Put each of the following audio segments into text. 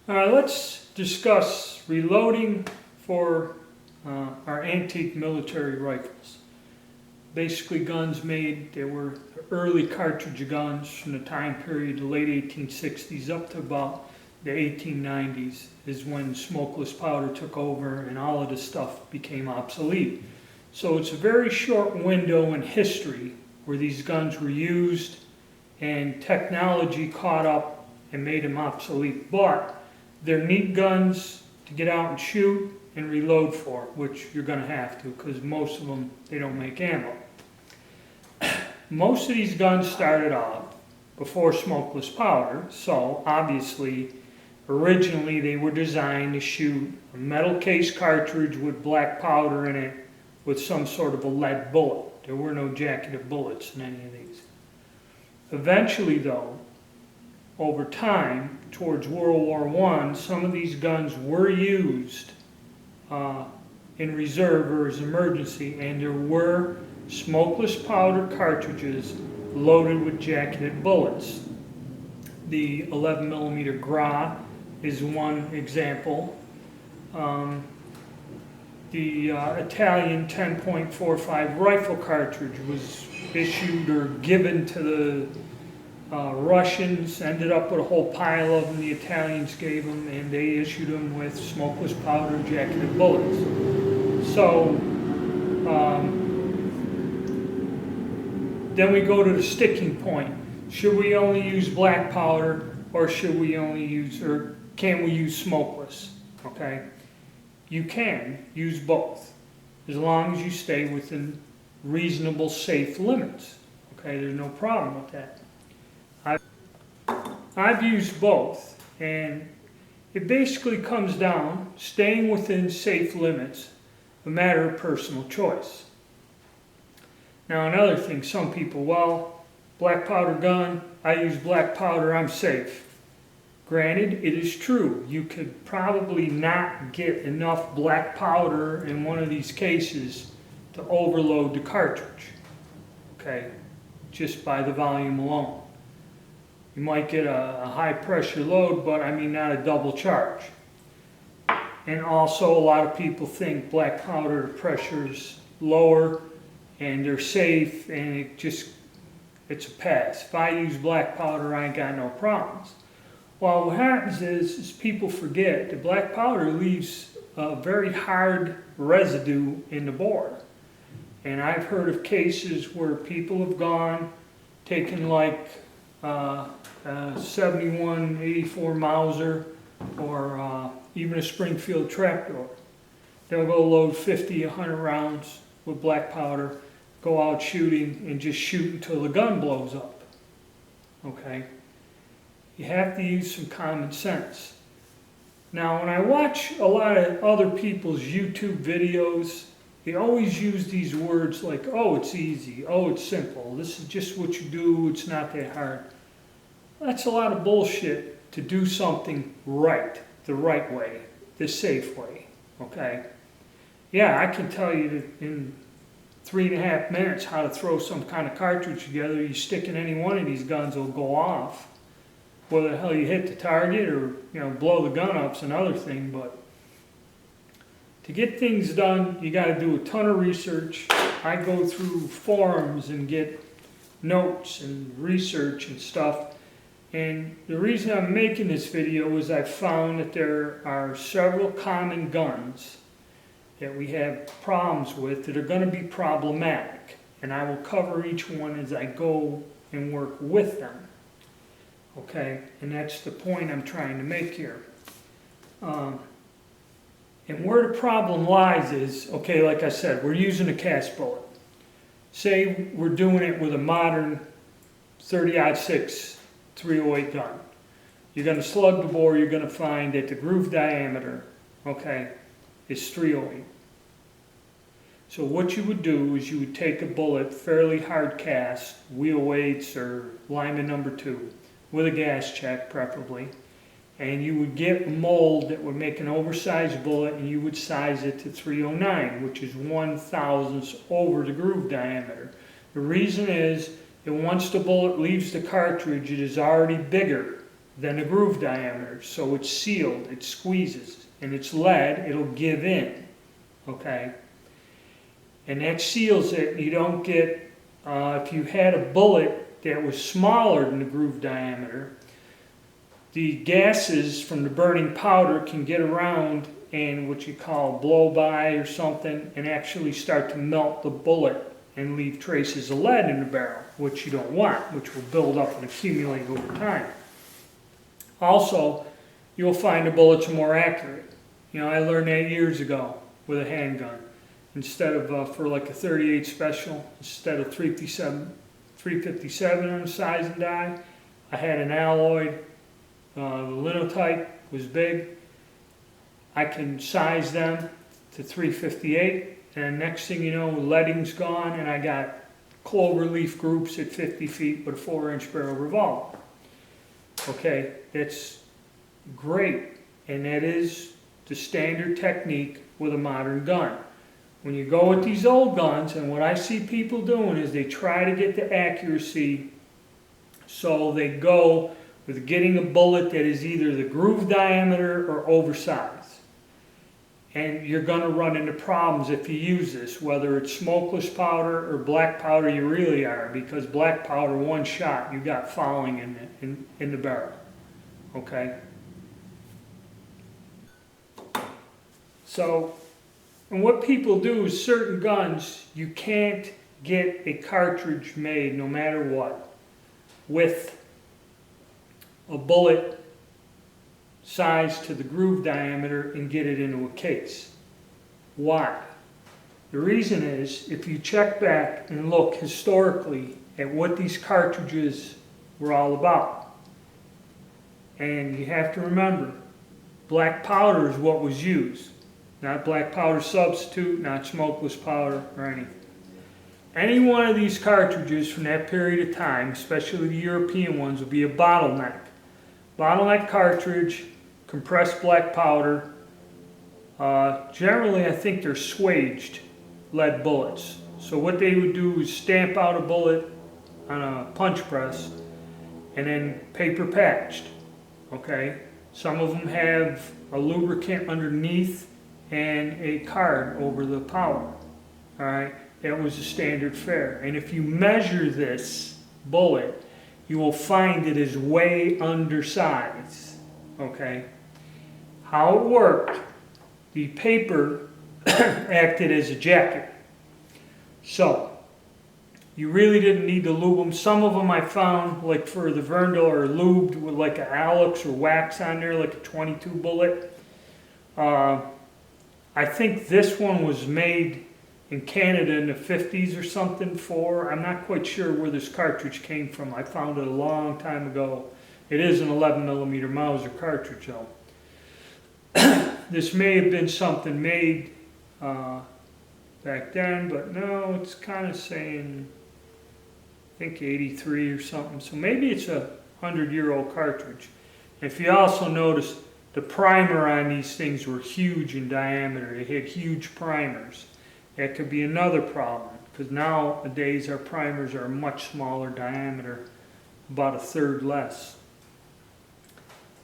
Let's discuss reloading for our antique military rifles. Basically guns made, they were early cartridge guns from the time period, the late 1860s up to about the 1890s is when smokeless powder took over and all of this stuff became obsolete. So it's a very short window in history where these guns were used and technology caught up and made them obsolete. But they're neat guns to get out and shoot and reload for, which you're going to have to because most of them, they don't make ammo. Most of these guns started out before smokeless powder, so obviously originally they were designed to shoot a metal case cartridge with black powder in it with some sort of a lead bullet. There were no jacketed bullets in any of these. Eventually though, over time, towards World War I, some of these guns were used in reserve or as emergency, and there were smokeless powder cartridges loaded with jacketed bullets. The 11mm Gra is one example. The Italian 10.45 rifle cartridge was issued or given to the Russians, ended up with a whole pile of them the Italians gave them, and they issued them with smokeless powder and jacketed bullets. So then we go to the sticking point. Should we only use black powder, or should we only use, or can we use smokeless? Okay, you can use both as long as you stay within reasonable, safe limits. Okay, there's no problem with that. I've used both, and it basically comes down, staying within safe limits, a matter of personal choice. Now another thing, some people, well, black powder gun, I use black powder, I'm safe. Granted, it is true, you could probably not get enough black powder in one of these cases to overload the cartridge, okay, just by the volume alone. You might get a high pressure load, but I mean not a double charge. And also a lot of people think black powder pressure's lower and they're safe and it's a pass. If I use black powder, I ain't got no problems. Well, what happens is people forget that black powder leaves a very hard residue in the bore. And I've heard of cases where people have gone, taken like 71, 84 Mauser, or even a Springfield trapdoor. They'll go load 50, 100 rounds with black powder, go out shooting, and just shoot until the gun blows up. Okay? You have to use some common sense. Now, when I watch a lot of other people's YouTube videos, they always use these words like, oh, it's easy, oh, it's simple, this is just what you do, it's not that hard. That's a lot of bullshit to do something right, the right way, the safe way, okay? Yeah, I can tell you in 3.5 minutes how to throw some kind of cartridge together. You stick in any one of these guns, it'll go off. Whether the hell you hit the target or, you know, blow the gun up's another thing, but to get things done, you got to do a ton of research. I go through forums and get notes and research and stuff. And the reason I'm making this video is I've found that there are several common guns that we have problems with that are going to be problematic. And I will cover each one as I go and work with them. Okay? And that's the point I'm trying to make here. And where the problem lies is, okay, like I said, we're using a cast bullet. Say we're doing it with a modern 30-06 .308 gun. You're going to slug the bore, you're going to find that the groove diameter, okay, is 308. So what you would do is you would take a bullet, fairly hard cast, wheel weights or Lyman number 2, with a gas check preferably, and you would get a mold that would make an oversized bullet and you would size it to 309, which is 1/1000th over the groove diameter. The reason is that once the bullet leaves the cartridge, it is already bigger than the groove diameter. So it's sealed, it squeezes, and it's lead, it'll give in, okay? And that seals it. You don't get, if you had a bullet that was smaller than the groove diameter, the gases from the burning powder can get around and what you call blow by or something, and actually start to melt the bullet and leave traces of lead in the barrel, which you don't want, which will build up and accumulate over time. Also, you'll find the bullets are more accurate. You know, I learned that years ago with a handgun. Instead of, for like a 38 special, instead of 357 on the size and die, I had an alloy. The linotype was big. I can size them to 358, and next thing you know, leading's gone, and I got clover leaf groups at 50 feet with a 4-inch barrel revolver. Okay, that's great, and that is the standard technique with a modern gun. When you go with these old guns, and what I see people doing is they try to get the accuracy, so they go with getting a bullet that is either the groove diameter or oversized. And you're going to run into problems if you use this, whether it's smokeless powder or black powder. You really are, because black powder, one shot, you got fouling in the barrel. Okay? So, and what people do is certain guns, you can't get a cartridge made, no matter what, with a bullet size to the groove diameter and get it into a case. Why? The reason is, if you check back and look historically at what these cartridges were all about, and you have to remember, black powder is what was used, not black powder substitute, not smokeless powder or anything. Any one of these cartridges from that period of time, especially the European ones, will be a bottleneck. Bottleneck cartridge, compressed black powder. Generally, I think they're swaged lead bullets. So what they would do is stamp out a bullet on a punch press and then paper patched. Okay? Some of them have a lubricant underneath and a card over the powder. Alright? That was a standard fare. And if you measure this bullet, you will find it is way undersized. Okay? How it worked, the paper acted as a jacket. So, you really didn't need to lube them. Some of them I found, like for the Verndl, are lubed with like an Alex or wax on there, like a 22 bullet. I think this one was made in Canada in the 50s or something for, I'm not quite sure where this cartridge came from. I found it a long time ago. It is an 11mm Mauser cartridge though. This may have been something made back then, but no, it's kind of saying, I think 83 or something. So maybe it's a 100-year-old cartridge. If you also notice, the primer on these things were huge in diameter. They had huge primers. That could be another problem, because nowadays our primers are a much smaller diameter, about a third less.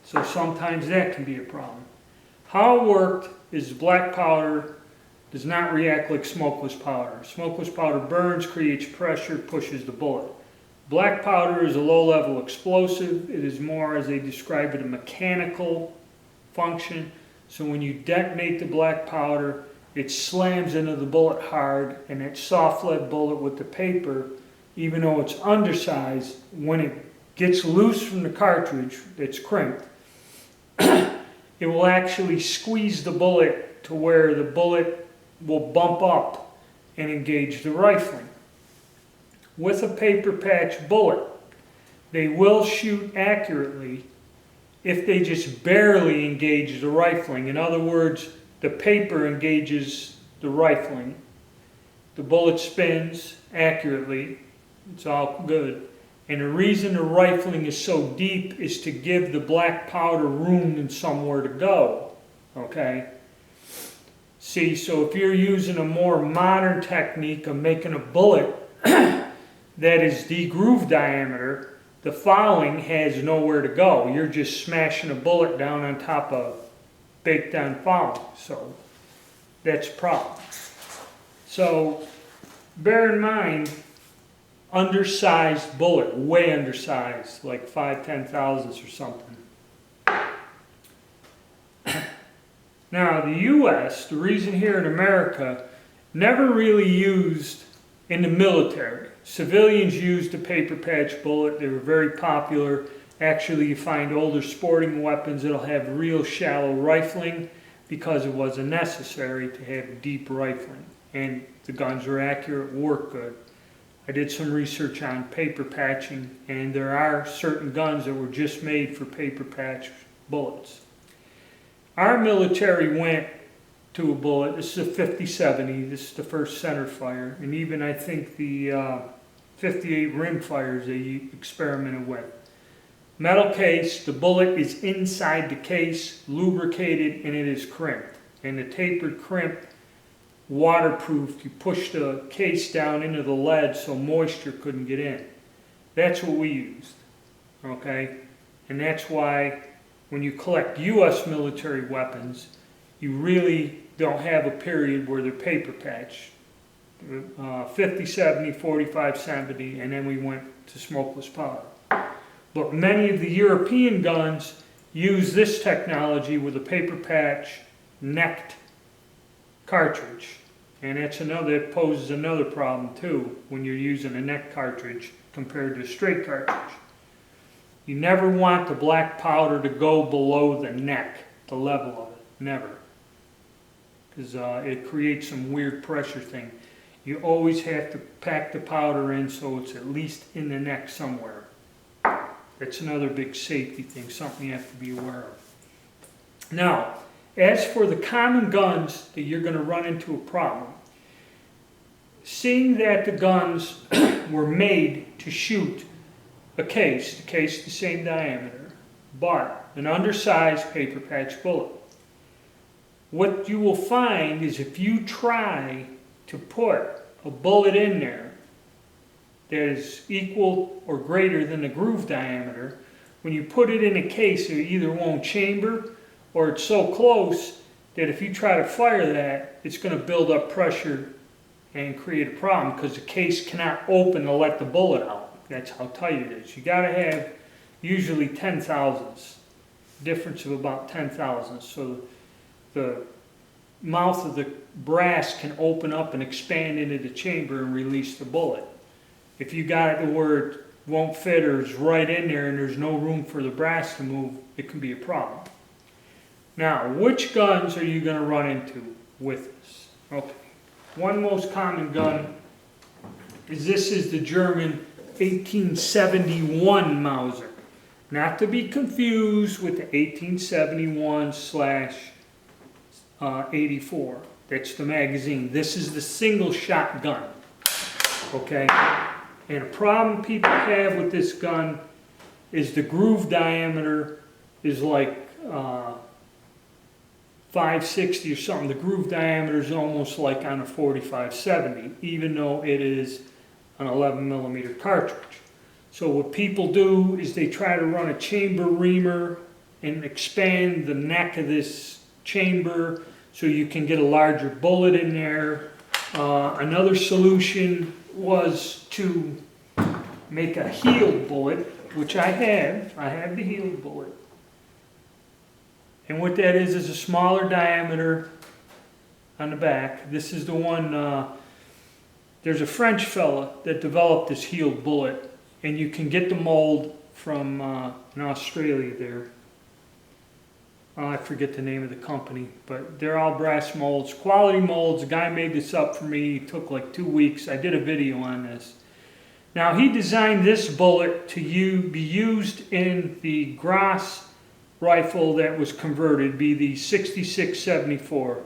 So sometimes that can be a problem. How it worked is black powder does not react like smokeless powder. Smokeless powder burns, creates pressure, pushes the bullet. Black powder is a low-level explosive. It is more, as they describe it, a mechanical function. So when you detonate the black powder, it slams into the bullet hard, and that soft lead bullet with the paper, even though it's undersized, when it gets loose from the cartridge that's crimped, it will actually squeeze the bullet to where the bullet will bump up and engage the rifling. With a paper patch bullet, they will shoot accurately if they just barely engage the rifling. In other words, the paper engages the rifling. The bullet spins accurately. It's all good. And the reason the rifling is so deep is to give the black powder room and somewhere to go. Okay? See, so if you're using a more modern technique of making a bullet that is the groove diameter, the fouling has nowhere to go. You're just smashing a bullet down on top of baked on fouling. So that's a problem. So bear in mind, undersized bullet, way undersized, like 5/10 thousandths or something. Now the US, the reason here in America, never really used in the military. Civilians used the paper patch bullet. They were very popular. Actually, you find older sporting weapons that'll have real shallow rifling because it wasn't necessary to have deep rifling. And the guns are accurate, work good. I did some research on paper patching, and there are certain guns that were just made for paper patch bullets. Our military went to a bullet. This is a 50-70. This is the first center fire, and even I think the 58 rim fires they experimented with. Metal case, the bullet is inside the case, lubricated, and it is crimped. And the tapered crimp, waterproof. You push the case down into the lead so moisture couldn't get in. That's what we used, okay? And that's why when you collect U.S. military weapons, you really don't have a period where they're paper patch. 50-70, 45-70, and then we went to smokeless powder. But many of the European guns use this technology with a paper patch necked cartridge. And that's another, it poses another problem too when you're using a neck cartridge compared to a straight cartridge. You never want the black powder to go below the neck, the level of it, never. Because it creates some weird pressure thing. You always have to pack the powder in so it's at least in the neck somewhere. That's another big safety thing, something you have to be aware of. Now, as for the common guns that you're going to run into a problem, seeing that the guns were made to shoot a case, the case the same diameter, but an undersized paper patch bullet. What you will find is if you try to put a bullet in there that is equal or greater than the groove diameter, when you put it in a case, it either won't chamber or it's so close that if you try to fire that, it's going to build up pressure and create a problem because the case cannot open to let the bullet out. That's how tight it is. You got to have usually 10 thousandths, difference of about 10 thousandths. So the mouth of the brass can open up and expand into the chamber and release the bullet. If you got it where it won't fit or is right in there and there's no room for the brass to move, it can be a problem. Now, which guns are you going to run into with this? Okay. One most common gun is the German 1871 Mauser. Not to be confused with the 1871/84. That's the magazine. This is the single shot gun. Okay? And a problem people have with this gun is the groove diameter is like 560 or something. The groove diameter is almost like on a 45-70, even though it is an 11 millimeter cartridge. So what people do is they try to run a chamber reamer and expand the neck of this chamber so you can get a larger bullet in there. Another solution was to make a heeled bullet, which I have. I have the heeled bullet. And what that is a smaller diameter on the back. This is the one, there's a French fella that developed this heeled bullet, and you can get the mold from in Australia there. I forget the name of the company, but they're all brass molds, quality molds. The guy made this up for me. It took like 2 weeks. I did a video on this. Now, he designed this bullet to be used in the Gras rifle that was converted, be the 66-74.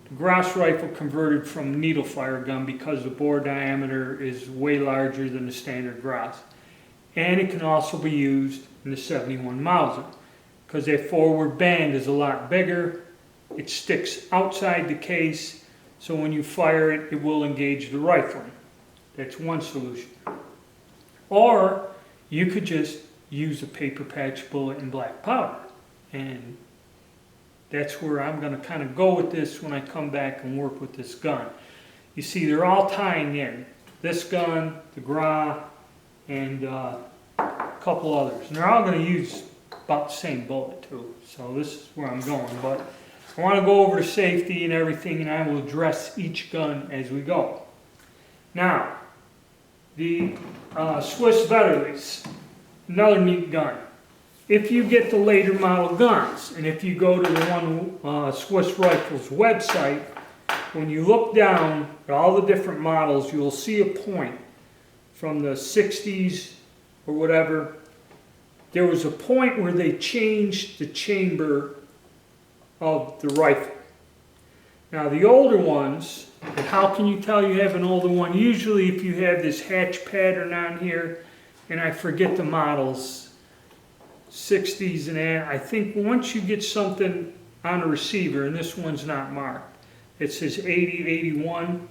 The Gras rifle converted from needle fire gun because the bore diameter is way larger than the standard Gras. And it can also be used in the 71 Mauser because that forward band is a lot bigger. It sticks outside the case, so when you fire it, it will engage the rifle. That's one solution. Or you could just use a paper patch bullet and black powder. And that's where I'm going to kind of go with this when I come back and work with this gun. You see, they're all tying in. This gun, the Gra, and a couple others. And they're all going to use about the same bullet too. So this is where I'm going. But I want to go over the safety and everything, and I will address each gun as we go. Now, the Swiss Vetterlis, another neat gun. If you get the later model guns, and if you go to the one Swiss Rifles website, when you look down at all the different models, you'll see a point from the 60s or whatever. There was a point where they changed the chamber of the rifle. Now the older ones, and how can you tell you have an older one? Usually if you have this hatch pattern on here, and I forget the models, 60s and that, I think once you get something on a receiver, and this one's not marked, it says 80, 81,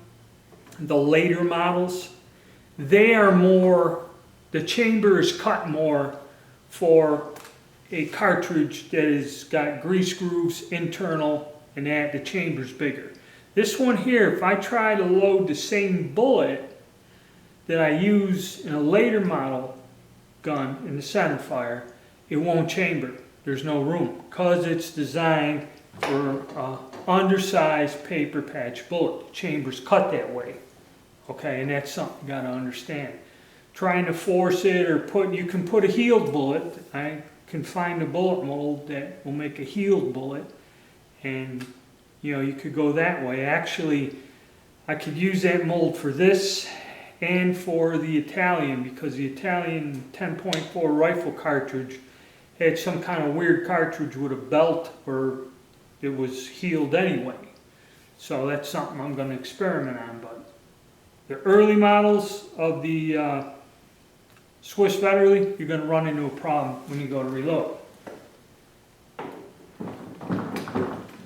the later models, they are more, the chamber is cut more for a cartridge that has got grease grooves internal, and that the chamber's bigger. This one here, if I try to load the same bullet that I use in a later model gun in the centerfire, it won't chamber. There's no room because it's designed for an undersized paper patch bullet. The chamber's cut that way. Okay, and that's something you got to understand. Trying to force it or you can put a healed bullet. I can find a bullet mold that will make a healed bullet, and you could go that way. Actually, I could use that mold for this and for the Italian, because the Italian 10.4 rifle cartridge had some kind of weird cartridge with a belt where it was healed anyway. So that's something I'm going to experiment on. But the early models of the Swiss Vetterli, you're going to run into a problem when you go to reload.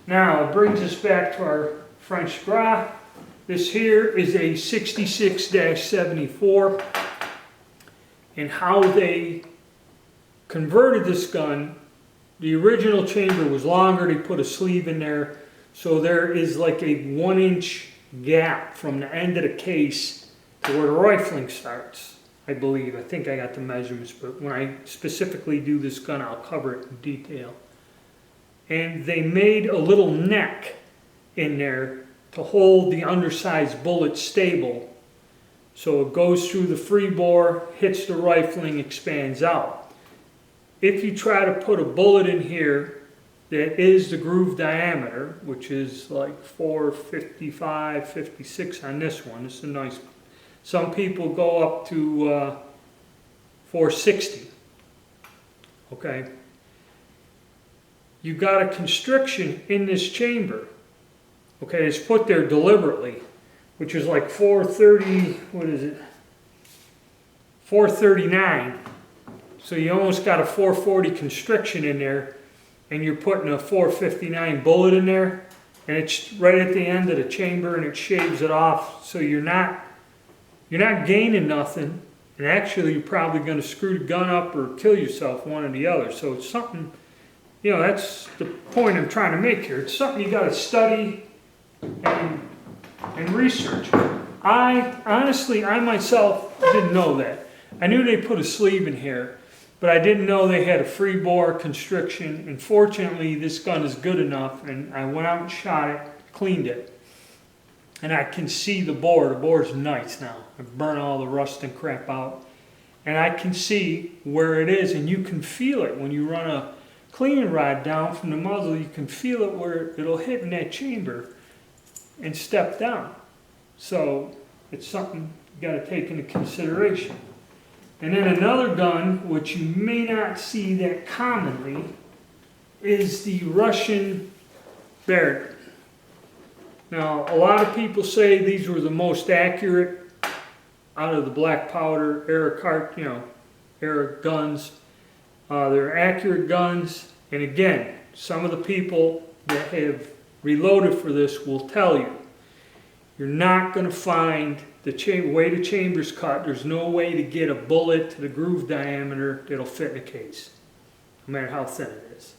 Now it brings us back to our French Gra. This here is a 66-74, and how they converted this gun, the original chamber was longer. They put a sleeve in there, so there is like a 1-inch gap from the end of the case to where the rifling starts, I believe. I think I got the measurements, but when I specifically do this gun, I'll cover it in detail. And they made a little neck in there to hold the undersized bullet stable. So it goes through the free bore, hits the rifling, expands out. If you try to put a bullet in here that is the groove diameter, which is like 455, 56 on this one, it's a nice one. Some people go up to 460. Okay. You got a constriction in this chamber. Okay, it's put there deliberately, which is like 430, what is it? 439. So you almost got a 440 constriction in there, and you're putting a 459 bullet in there, and it's right at the end of the chamber, and it shaves it off, so you're not gaining nothing, and actually you're probably going to screw the gun up or kill yourself, one or the other. So it's something, that's the point I'm trying to make here. It's something you got to study and research. I myself didn't know that. I knew they put a sleeve in here, but I didn't know they had a free bore constriction. And fortunately, this gun is good enough, and I went out and shot it, cleaned it, and I can see the bore. The bore's nice now. I've burned all the rust and crap out, and I can see where it is, and you can feel it when you run a cleaning rod down from the muzzle. You can feel it where it'll hit in that chamber and step down. So it's something you got to take into consideration. And then another gun, which you may not see that commonly, is the Russian Beretta. Now, a lot of people say these were the most accurate out of the black powder era guns. They're accurate guns, and again, some of the people that have reloaded for this will tell you, you're not going to find way the chamber's cut, there's no way to get a bullet to the groove diameter that'll fit in the case, no matter how thin it is.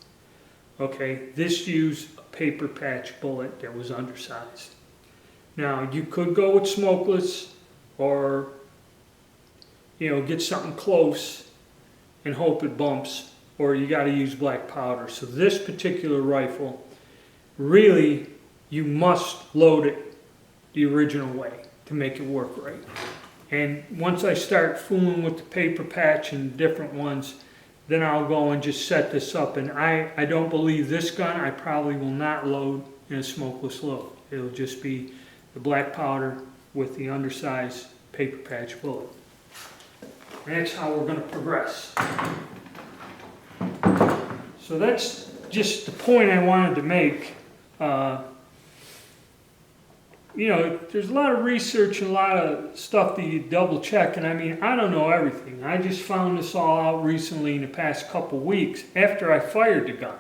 Okay, this used a paper patch bullet that was undersized. Now, you could go with smokeless or, get something close and hope it bumps, or you got to use black powder. So this particular rifle, really, you must load it the original way to make it work right. And once I start fooling with the paper patch and different ones, then I'll go and just set this up. And I don't believe this gun, I probably will not load in a smokeless load. It'll just be the black powder with the undersized paper patch bullet. And that's how we're going to progress. So that's just the point I wanted to make. There's a lot of research and a lot of stuff that you double check, and I don't know everything. I just found this all out recently in the past couple weeks after I fired the gun.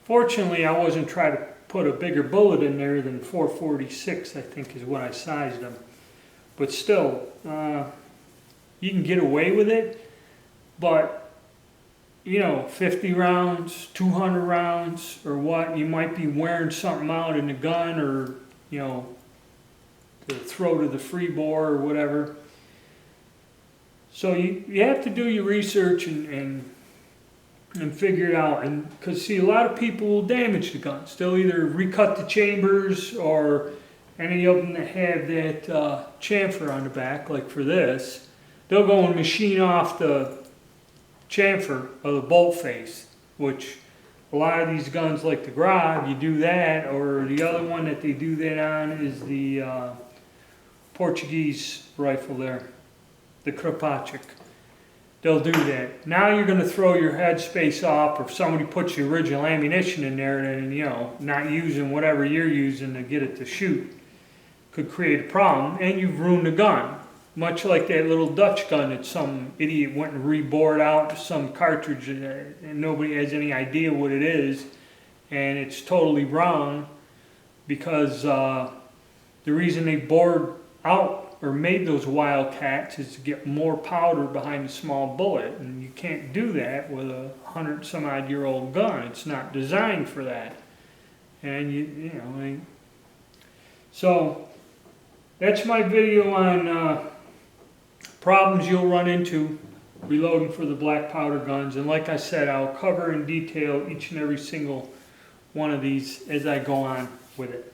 Fortunately, I wasn't trying to put a bigger bullet in there than 446, I think is what I sized them. But still, you can get away with it, but 50 rounds, 200 rounds, or what, you might be wearing something out in the gun, or, the throat of the free bore or whatever. So you have to do your research and figure it out. And because, see, a lot of people will damage the guns. They'll either recut the chambers, or any of them that have that chamfer on the back, like for this, they'll go and machine off the chamfer of the bolt face, which a lot of these guns like the Grog, you do that, or the other one that they do that on is the Portuguese rifle there, the Kropatschek. They'll do that. Now you're going to throw your headspace off, or if somebody puts the original ammunition in there and, not using whatever you're using to get it to shoot, could create a problem, and you've ruined the gun. Much like that little Dutch gun that some idiot went and rebored out some cartridge, and nobody has any idea what it is, and it's totally wrong, because the reason they bored out or made those Wildcats is to get more powder behind a small bullet, and you can't do that with a 100-some-odd-year-old gun. It's not designed for that. And so that's my video on problems you'll run into reloading for the black powder guns. And like I said, I'll cover in detail each and every single one of these as I go on with it.